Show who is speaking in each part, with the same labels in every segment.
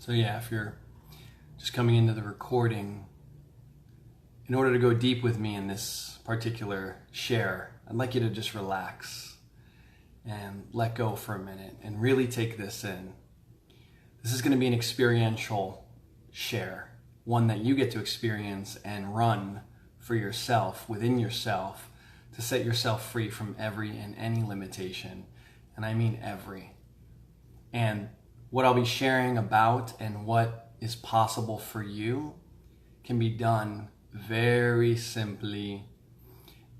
Speaker 1: So yeah, if you're just coming into the recording, in order to go deep with me in this particular share, I'd like you to just relax and let go for a minute and really take this in. This is going to be an experiential share, one that you get to experience and run for yourself, within yourself, to set yourself free from every and any limitation. And I mean every. And what I'll be sharing about and what is possible for you can be done very simply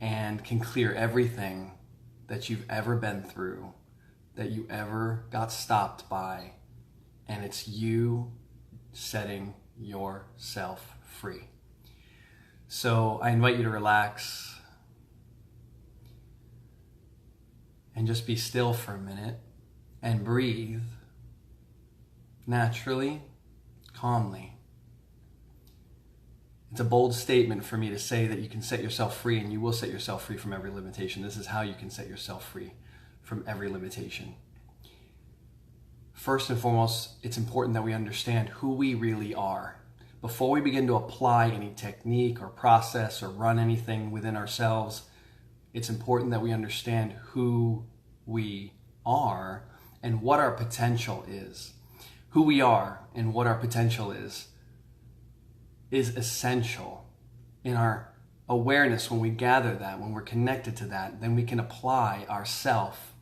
Speaker 1: and can clear everything that you've ever been through, that you ever got stopped by, and it's you setting yourself free. So I invite you to relax and just be still for a minute and breathe naturally, calmly. It's a bold statement for me to say that you can set yourself free, and you will set yourself free from every limitation. This is how you can set yourself free from every limitation. First and foremost, it's important that we understand who we really are. Before we begin to apply any technique or process or run anything within ourselves, it's important that we understand who we are and what our potential is. Who we are and what our potential is essential in our awareness. When we gather that, when we're connected to that, then we can apply ourself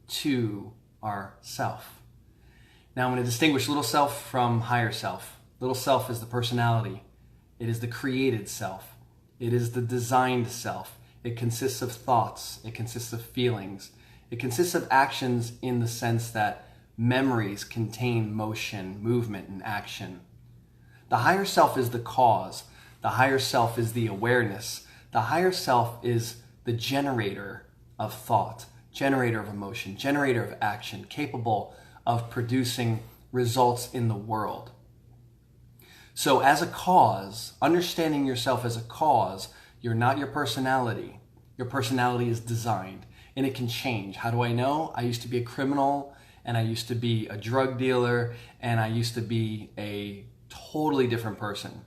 Speaker 1: to ourself. Now I'm going to distinguish little self from higher self. Little self is the personality. It is the created self. It is the designed self. It consists of thoughts. It consists of feelings. It consists of actions in the sense that memories contain motion, movement, and action. The higher self is the cause. The higher self is the awareness. The higher self is the generator of thought, generator of emotion, generator of action, capable of producing results in the world. So as a cause, understanding yourself as a cause, you're not your personality. Your personality is designed, and it can change. How do I know? I used to be a criminal, and I used to be a drug dealer, and I used to be a totally different person.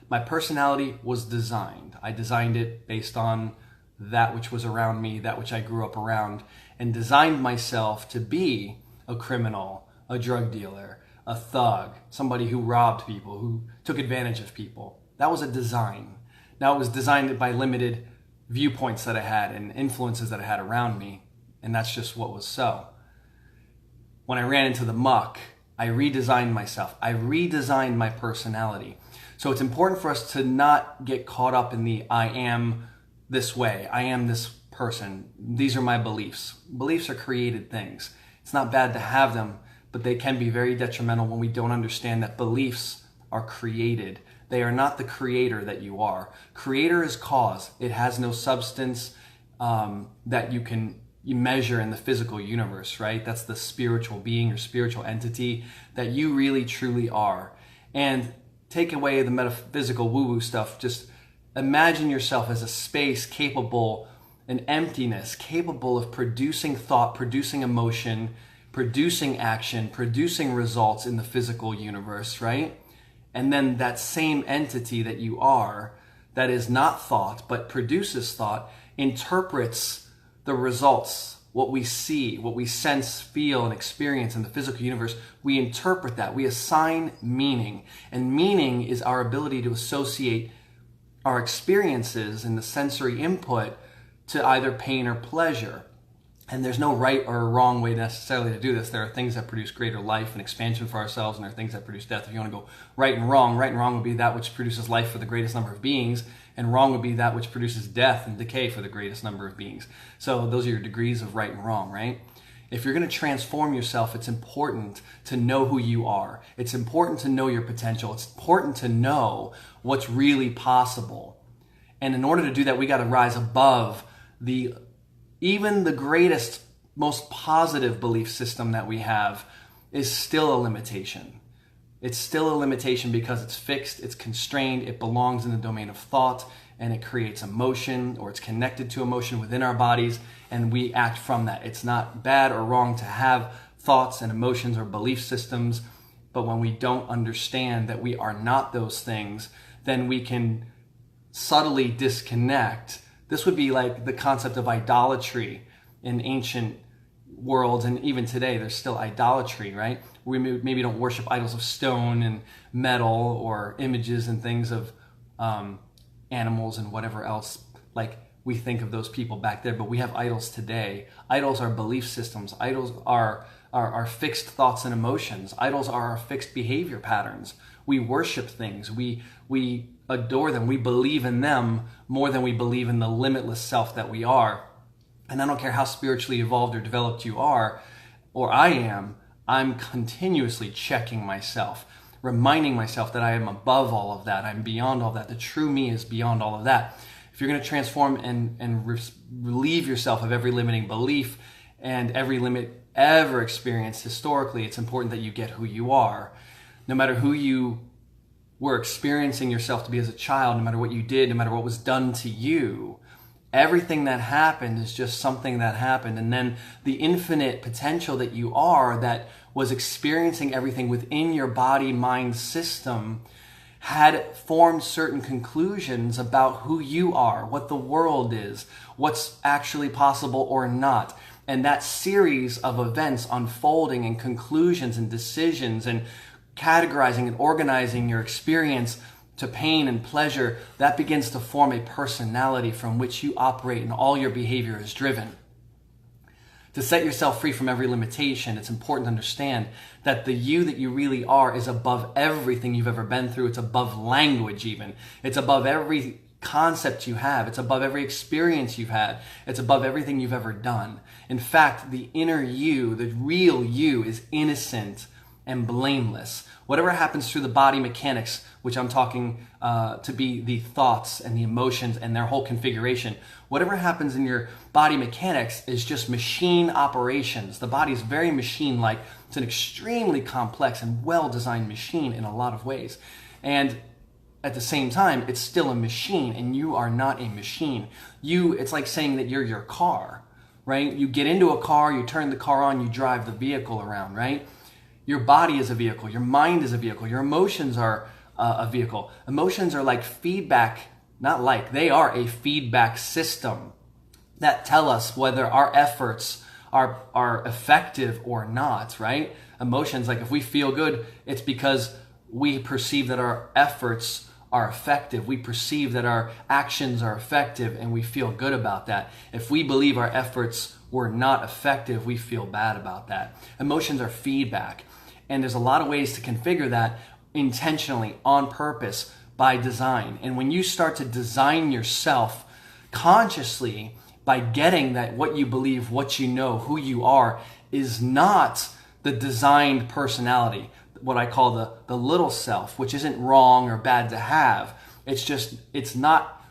Speaker 1: My personality was designed. I designed it based on that which was around me, that which I grew up around, and designed myself to be a criminal, a drug dealer, a thug, somebody who robbed people, who took advantage of people. That was a design. Now it was designed by limited viewpoints that I had and influences that I had around me, and that's just what was so. When I ran into the muck, I redesigned myself. I redesigned my personality. So it's important for us to not get caught up in the I am this way, I am this person, these are my beliefs. Beliefs are created things. It's not bad to have them, but they can be very detrimental when we don't understand that beliefs are created. They are not the creator that you are. Creator is cause. It has no substance that you measure in the physical universe, right? That's the spiritual being or spiritual entity that you really truly are. And take away the metaphysical woo-woo stuff. Just imagine yourself as a space capable, an emptiness, capable of producing thought, producing emotion, producing action, producing results in the physical universe, right? And then that same entity that you are, that is not thought, but produces thought, interprets the results, what we see, what we sense, feel, and experience in the physical universe. We interpret that. We assign meaning. And meaning is our ability to associate our experiences and the sensory input to either pain or pleasure. And there's no right or wrong way necessarily to do this. There are things that produce greater life and expansion for ourselves, and there are things that produce death. If you want to go right and wrong would be that which produces life for the greatest number of beings, and wrong would be that which produces death and decay for the greatest number of beings. So those are your degrees of right and wrong, right? If you're going to transform yourself, it's important to know who you are. It's important to know your potential. It's important to know what's really possible. And in order to do that, we got to rise above even the greatest, most positive belief system that we have is still a limitation. It's still a limitation because it's fixed, it's constrained, it belongs in the domain of thought, and it creates emotion, or it's connected to emotion within our bodies, and we act from that. It's not bad or wrong to have thoughts and emotions or belief systems. But when we don't understand that we are not those things, then we can subtly disconnect. This would be like the concept of idolatry in ancient worlds, and even today there's still idolatry, right? We maybe don't worship idols of stone and metal or images and things of animals and whatever else like we think of those people back there, but we have idols today. Idols are belief systems. Idols are fixed thoughts and emotions. Idols are our fixed behavior patterns. We worship things. We adore them. We believe in them more than we believe in the limitless self that we are. And I don't care how spiritually evolved or developed you are, or I am, I'm continuously checking myself, reminding myself that I am above all of that. I'm beyond all that. The true me is beyond all of that. If you're going to transform and relieve yourself of every limiting belief and every limit ever experienced historically, it's important that you get who you are. No matter who you were experiencing yourself to be as a child, no matter what you did, no matter what was done to you, everything that happened is just something that happened. And then the infinite potential that you are, that was experiencing everything within your body, mind system, had formed certain conclusions about who you are, what the world is, what's actually possible or not. And that series of events unfolding and conclusions and decisions and categorizing and organizing your experience to pain and pleasure, that begins to form a personality from which you operate and all your behavior is driven. To set yourself free from every limitation, it's important to understand that the you that you really are is above everything you've ever been through. It's above language even. It's above every concept you have. It's above every experience you've had. It's above everything you've ever done. In fact, the inner you, the real you, is innocent and blameless. Whatever happens through the body mechanics, which I'm talking to be the thoughts and the emotions and their whole configuration, whatever happens in your body mechanics is just machine operations. The body is very machine-like. It's an extremely complex and well-designed machine in a lot of ways. And at the same time, it's still a machine, and you are not a machine. It's like saying that you're your car, right? You get into a car, you turn the car on, you drive the vehicle around, right? Your body is a vehicle. Your mind is a vehicle. Your emotions are a vehicle. Emotions are like feedback, they are a feedback system that tell us whether our efforts are effective or not, right? Emotions, like if we feel good, it's because we perceive that our efforts are effective. We perceive that our actions are effective and we feel good about that. If we believe our efforts were not effective, we feel bad about that. Emotions are feedback. And there's a lot of ways to configure that intentionally, on purpose, by design. And when you start to design yourself consciously by getting that what you believe, what you know, who you are, is not the designed personality, what I call the little self, which isn't wrong or bad to have. It's not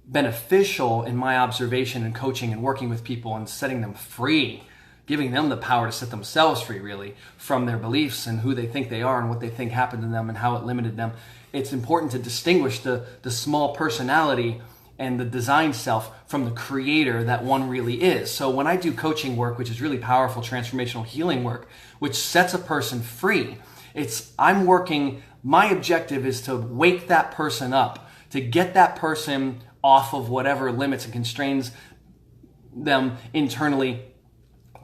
Speaker 1: beneficial in my observation and coaching and working with people and setting them free, giving them the power to set themselves free, really, from their beliefs and who they think they are and what they think happened to them and how it limited them. It's important to distinguish the small personality and the design self from the creator that one really is. So when I do coaching work, which is really powerful transformational healing work, which sets a person free, my objective is to wake that person up, to get that person off of whatever limits and constrains them internally,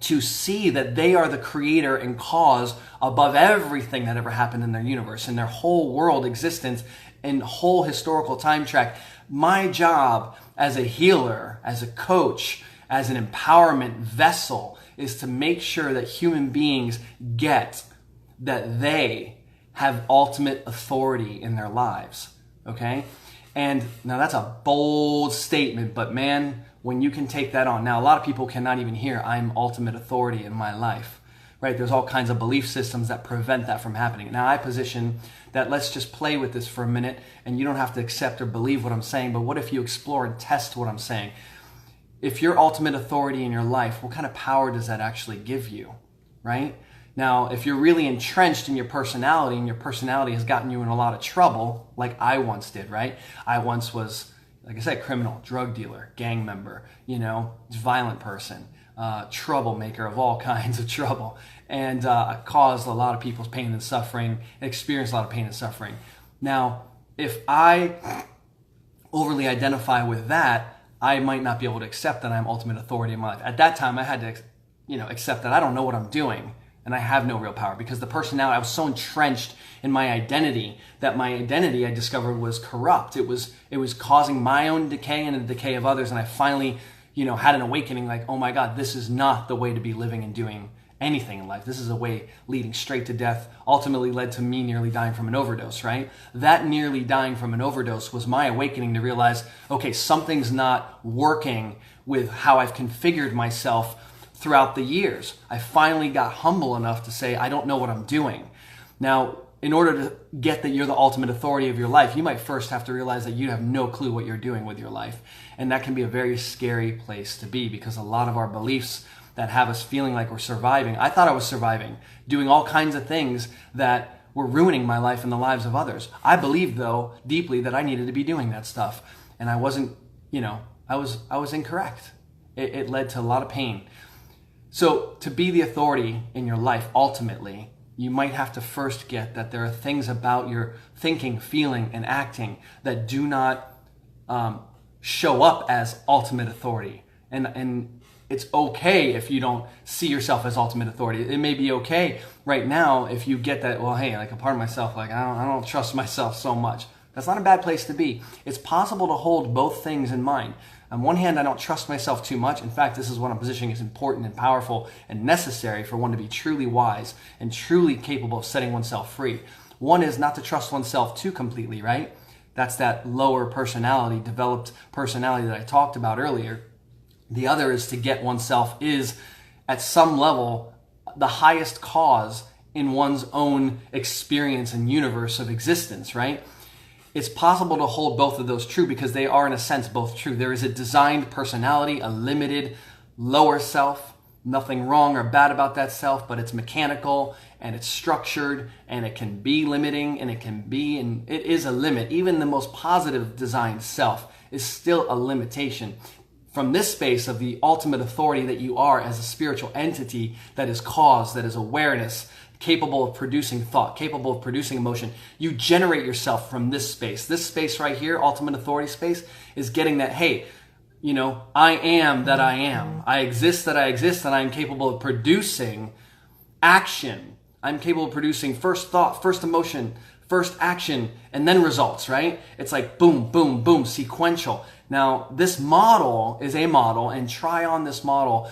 Speaker 1: to see that they are the creator and cause above everything that ever happened in their universe, in their whole world existence, and whole historical time track. My job as a healer, as a coach, as an empowerment vessel is to make sure that human beings get that they have ultimate authority in their lives, okay? And now that's a bold statement, but man, when you can take that on. Now, a lot of people cannot even hear I'm ultimate authority in my life, right? There's all kinds of belief systems that prevent that from happening. Now, I position that let's just play with this for a minute, and you don't have to accept or believe what I'm saying, but what if you explore and test what I'm saying? If you're ultimate authority in your life, what kind of power does that actually give you, right? Now, if you're really entrenched in your personality and your personality has gotten you in a lot of trouble, like I once did, right? I once was, like I said, criminal, drug dealer, gang member, violent person. troublemaker of all kinds of trouble, and caused a lot of people's pain and suffering, experienced a lot of pain and suffering. Now, if I overly identify with that, I might not be able to accept that I'm ultimate authority in my life. At that time, I had to, accept that I don't know what I'm doing and I have no real power, because the personality, I was so entrenched in my identity that my identity, I discovered, was corrupt. It was causing my own decay and the decay of others. And I finally, had an awakening, like, oh my God, this is not the way to be living and doing anything in life. This is a way leading straight to death, ultimately led to me nearly dying from an overdose, right? That nearly dying from an overdose was my awakening to realize, okay, something's not working with how I've configured myself throughout the years. I finally got humble enough to say, I don't know what I'm doing. Now, in order to get that you're the ultimate authority of your life, you might first have to realize that you have no clue what you're doing with your life. And that can be a very scary place to be, because a lot of our beliefs that have us feeling like we're surviving. I thought I was surviving, doing all kinds of things that were ruining my life and the lives of others. I believed, though, deeply that I needed to be doing that stuff. And I wasn't, I was incorrect. It led to a lot of pain. So to be the authority in your life, ultimately, you might have to first get that there are things about your thinking, feeling, and acting that do not show up as ultimate authority. And it's okay if you don't see yourself as ultimate authority. It may be okay right now if you get that, well, hey, like a part of myself, like I don't trust myself so much. That's not a bad place to be. It's possible to hold both things in mind. On one hand, I don't trust myself too much. In fact, this is what I'm positioning as important and powerful and necessary for one to be truly wise and truly capable of setting oneself free. One is not to trust oneself too completely, right? That's that lower personality, developed personality that I talked about earlier. The other is to get oneself is, at some level, the highest cause in one's own experience and universe of existence, right? It's possible to hold both of those true because they are, in a sense, both true. There is a designed personality, a limited lower self. Nothing wrong or bad about that self, but it's mechanical and it's structured and it can be limiting and it is a limit. Even the most positive designed self is still a limitation. From this space of the ultimate authority that you are as a spiritual entity that is cause, that is awareness, capable of producing thought, capable of producing emotion. You generate yourself from this space. This space right here, ultimate authority space, is getting that, hey, I am that I am. I exist that I exist, and I'm capable of producing action. I'm capable of producing first thought, first emotion, first action, and then results, right? It's like boom, boom, boom, sequential. Now, this model is a model, and try on this model.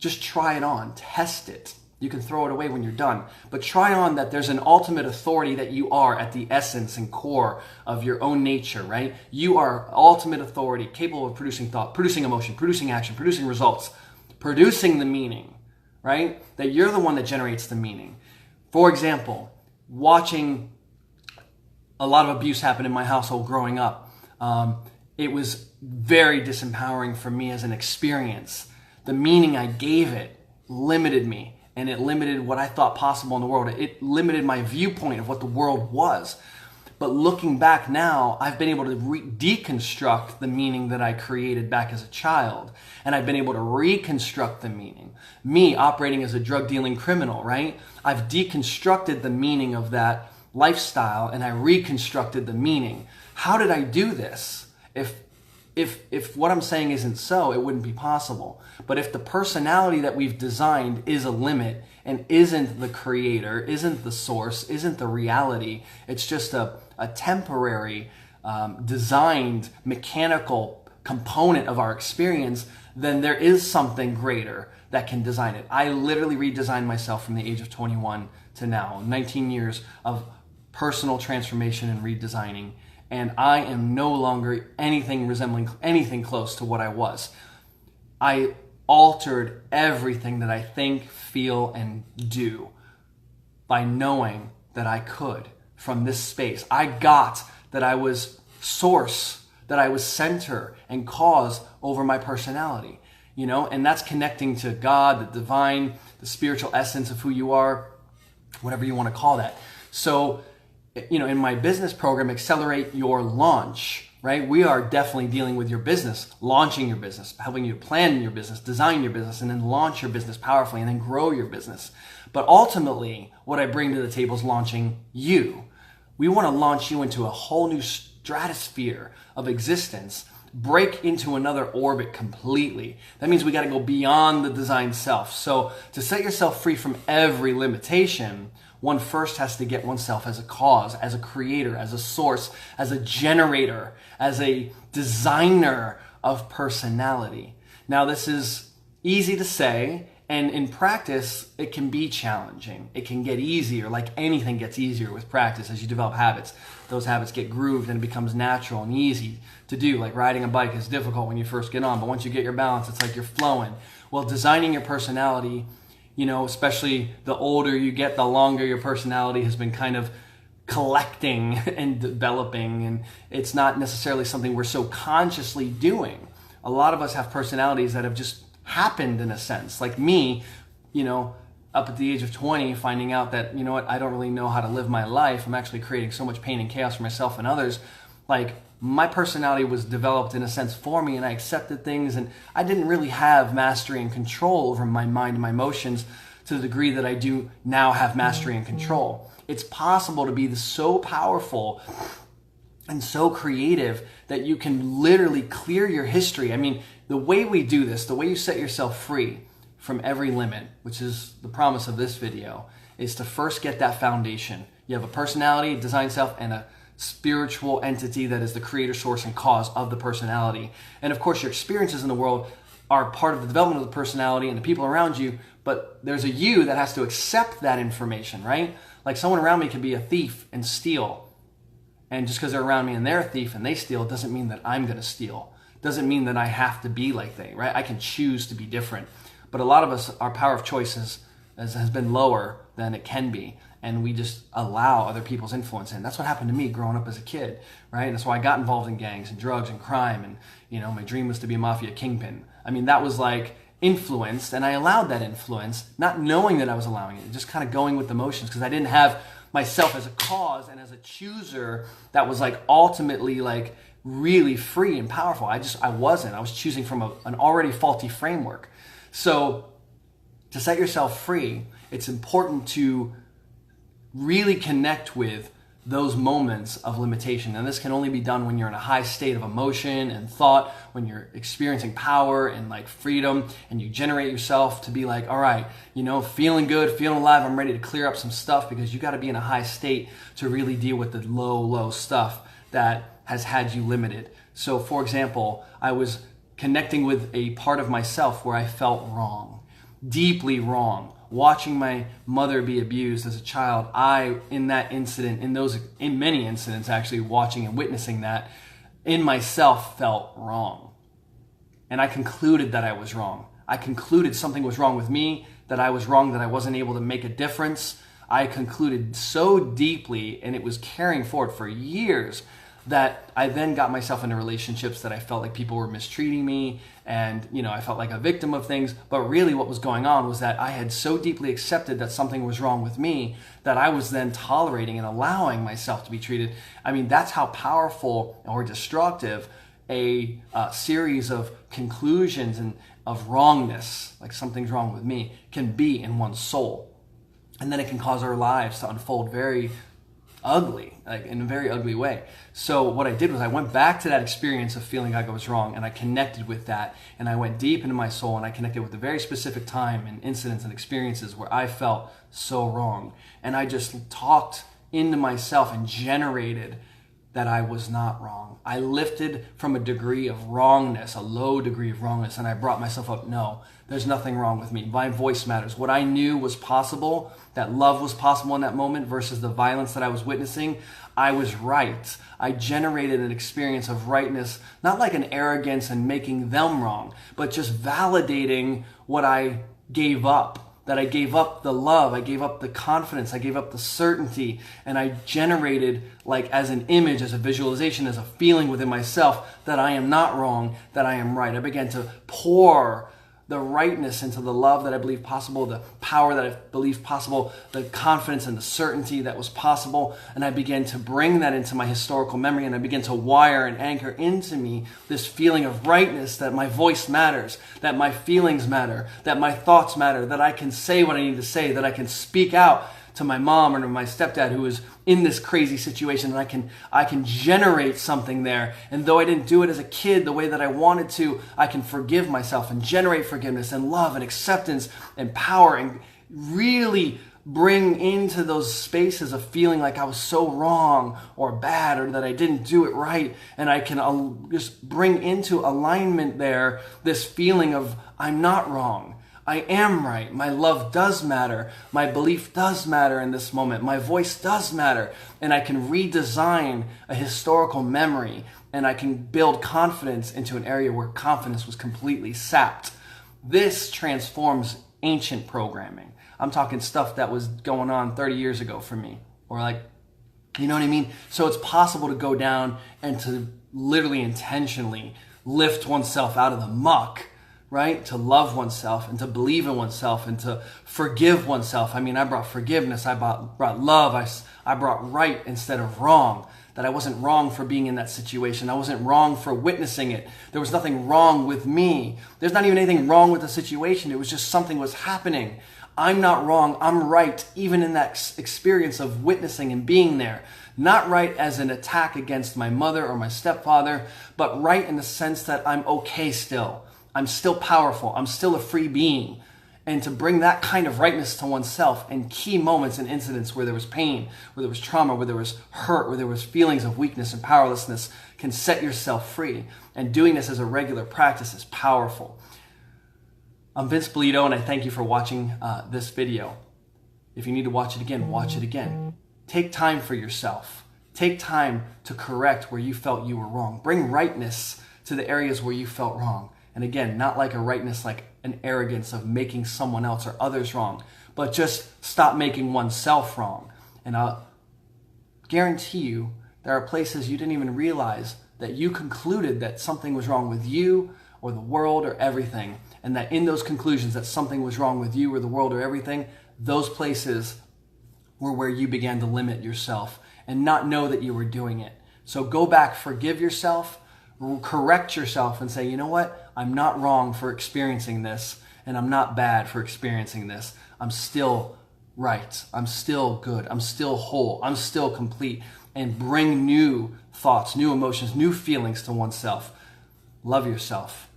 Speaker 1: Just try it on, test it. You can throw it away when you're done. But try on that there's an ultimate authority that you are at the essence and core of your own nature, right? You are ultimate authority, capable of producing thought, producing emotion, producing action, producing results, producing the meaning, right? That you're the one that generates the meaning. For example, watching a lot of abuse happen in my household growing up, it was very disempowering for me as an experience. The meaning I gave it limited me. And it limited what I thought possible in the world. It limited my viewpoint of what the world was. But looking back now, I've been able to deconstruct the meaning that I created back as a child. And I've been able to reconstruct the meaning. Me operating as a drug dealing criminal, right? I've deconstructed the meaning of that lifestyle and I reconstructed the meaning. How did I do this? If what I'm saying isn't so, it wouldn't be possible. But if the personality that we've designed is a limit and isn't the creator, isn't the source, isn't the reality, it's just a temporary, designed, mechanical component of our experience, then there is something greater that can design it. I literally redesigned myself from the age of 21 to now, 19 years of personal transformation and redesigning. And I am no longer anything resembling anything close to what I was. I altered everything that I think, feel, and do by knowing that I could from this space. I got that I was source, that I was center and cause over my personality, and that's connecting to God, the divine, the spiritual essence of who you are, whatever you want to call that. So, in my business program, Accelerate Your Launch, right? We are definitely dealing with your business, launching your business, helping you plan your business, design your business, and then launch your business powerfully and then grow your business. But ultimately, what I bring to the table is launching you. We want to launch you into a whole new stratosphere of existence, break into another orbit completely. That means we got to go beyond the design self. So to set yourself free from every limitation, one first has to get oneself as a cause, as a creator, as a source, as a generator, as a designer of personality. Now, this is easy to say, and in practice, it can be challenging. It can get easier, like anything gets easier with practice as you develop habits. Those habits get grooved and it becomes natural and easy to do. Like riding a bike is difficult when you first get on, but once you get your balance, it's like you're flowing. Well, designing your personality, especially the older you get, the longer your personality has been kind of collecting and developing, and it's not necessarily something we're so consciously doing. A lot of us have personalities that have just happened in a sense. Like me, up at the age of 20, finding out that, I don't really know how to live my life. I'm actually creating so much pain and chaos for myself and others. Like, my personality was developed in a sense for me, and I accepted things, and I didn't really have mastery and control over my mind and my emotions to the degree that I do now have mastery and control. It's possible to be so powerful and so creative that you can literally clear your history. I mean, the way we do this, the way you set yourself free from every limit, which is the promise of this video, is to first get that foundation. You have a personality, design self, and a spiritual entity that is the creator, source, and cause of the personality. And of course, your experiences in the world are part of the development of the personality and the people around you, but there's a you that has to accept that information, right? Like someone around me can be a thief and steal. And just because they're around me and they're a thief and they steal doesn't mean that I'm going to steal. Doesn't mean that I have to be like they, right? I can choose to be different. But a lot of us, our power of choice has been lower than it can be. And we just allow other people's influence in. That's what happened to me growing up as a kid, right? That's why I got involved in gangs and drugs and crime. And, my dream was to be a mafia kingpin. I mean, that was like influenced, and I allowed that influence, not knowing that I was allowing it, just kind of going with the motions, because I didn't have myself as a cause and as a chooser that was like ultimately like really free and powerful. I was choosing from an already faulty framework. So to set yourself free, it's important to really connect with those moments of limitation. And this can only be done when you're in a high state of emotion and thought, when you're experiencing power and like freedom, and you generate yourself to be like, all right, feeling good, feeling alive, I'm ready to clear up some stuff, because you got to be in a high state to really deal with the low stuff that has had you limited. So for example, I was connecting with a part of myself where I felt wrong, deeply wrong. Watching my mother be abused as a child, in many incidents actually, watching and witnessing that, in myself felt wrong. And I concluded that I was wrong. I concluded something was wrong with me, that I was wrong, that I wasn't able to make a difference. I concluded so deeply, and it was carrying forward for years, that I then got myself into relationships that I felt like people were mistreating me, and I felt like a victim of things. But really what was going on was that I had so deeply accepted that something was wrong with me that I was then tolerating and allowing myself to be treated. I mean, that's how powerful or destructive a series of conclusions and of wrongness, like something's wrong with me, can be in one's soul. And then it can cause our lives to unfold very ugly, like in a very ugly way. So what I did was I went back to that experience of feeling like I was wrong, and I connected with that, and I went deep into my soul, and I connected with a very specific time and incidents and experiences where I felt so wrong. And I just talked into myself and generated that I was not wrong. I lifted from a degree of wrongness, a low degree of wrongness, and I brought myself up. No, there's nothing wrong with me. My voice matters. What I knew was possible, that love was possible in that moment versus the violence that I was witnessing, I was right. I generated an experience of rightness, not like an arrogance and making them wrong, but just validating what I gave up. That I gave up the love, I gave up the confidence, I gave up the certainty, and I generated, like as an image, as a visualization, as a feeling within myself, that I am not wrong, that I am right. I began to pour the rightness into the love that I believe possible, the power that I believe possible, the confidence and the certainty that was possible. And I began to bring that into my historical memory, and I began to wire and anchor into me this feeling of rightness, that my voice matters, that my feelings matter, that my thoughts matter, that I can say what I need to say, that I can speak out to my mom or to my stepdad who is in this crazy situation, and I can generate something there. And though I didn't do it as a kid the way that I wanted to, I can forgive myself and generate forgiveness and love and acceptance and power, and really bring into those spaces of feeling like I was so wrong or bad, or that I didn't do it right. And I can just bring into alignment there this feeling of I'm not wrong. I am right. My love does matter. My belief does matter in this moment. My voice does matter. And I can redesign a historical memory, and I can build confidence into an area where confidence was completely sapped. This transforms ancient programming. I'm talking stuff that was going on 30 years ago for me, or like, you know what I mean? So it's possible to go down and to literally intentionally lift oneself out of the muck, right? To love oneself and to believe in oneself and to forgive oneself. I mean, I brought forgiveness, I brought love, I brought right instead of wrong. That I wasn't wrong for being in that situation. I wasn't wrong for witnessing it. There was nothing wrong with me. There's not even anything wrong with the situation. It was just something was happening. I'm not wrong, I'm right, even in that experience of witnessing and being there. Not right as an attack against my mother or my stepfather, but right in the sense that I'm okay still. I'm still powerful. I'm still a free being. And to bring that kind of rightness to oneself in key moments and incidents where there was pain, where there was trauma, where there was hurt, where there was feelings of weakness and powerlessness, can set yourself free. And doing this as a regular practice is powerful. I'm Vince Polito, and I thank you for watching this video. If you need to watch it again, watch it again. Take time for yourself. Take time to correct where you felt you were wrong. Bring rightness to the areas where you felt wrong. And again, not like a rightness, like an arrogance of making someone else or others wrong, but just stop making oneself wrong. And I'll guarantee you there are places you didn't even realize that you concluded that something was wrong with you or the world or everything. And that in those conclusions that something was wrong with you or the world or everything, those places were where you began to limit yourself and not know that you were doing it. So go back, forgive yourself, correct yourself, and say, you know what? I'm not wrong for experiencing this, and I'm not bad for experiencing this. I'm still right. I'm still good. I'm still whole. I'm still complete. And bring new thoughts, new emotions, new feelings to oneself. Love yourself.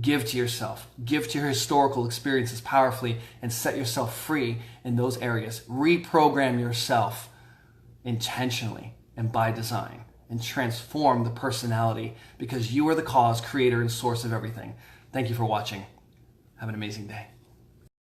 Speaker 1: Give to yourself. Give to your historical experiences powerfully, and set yourself free in those areas. Reprogram yourself intentionally and by design, and transform the personality, because you are the cause, creator, and source of everything. Thank you for watching. Have an amazing day.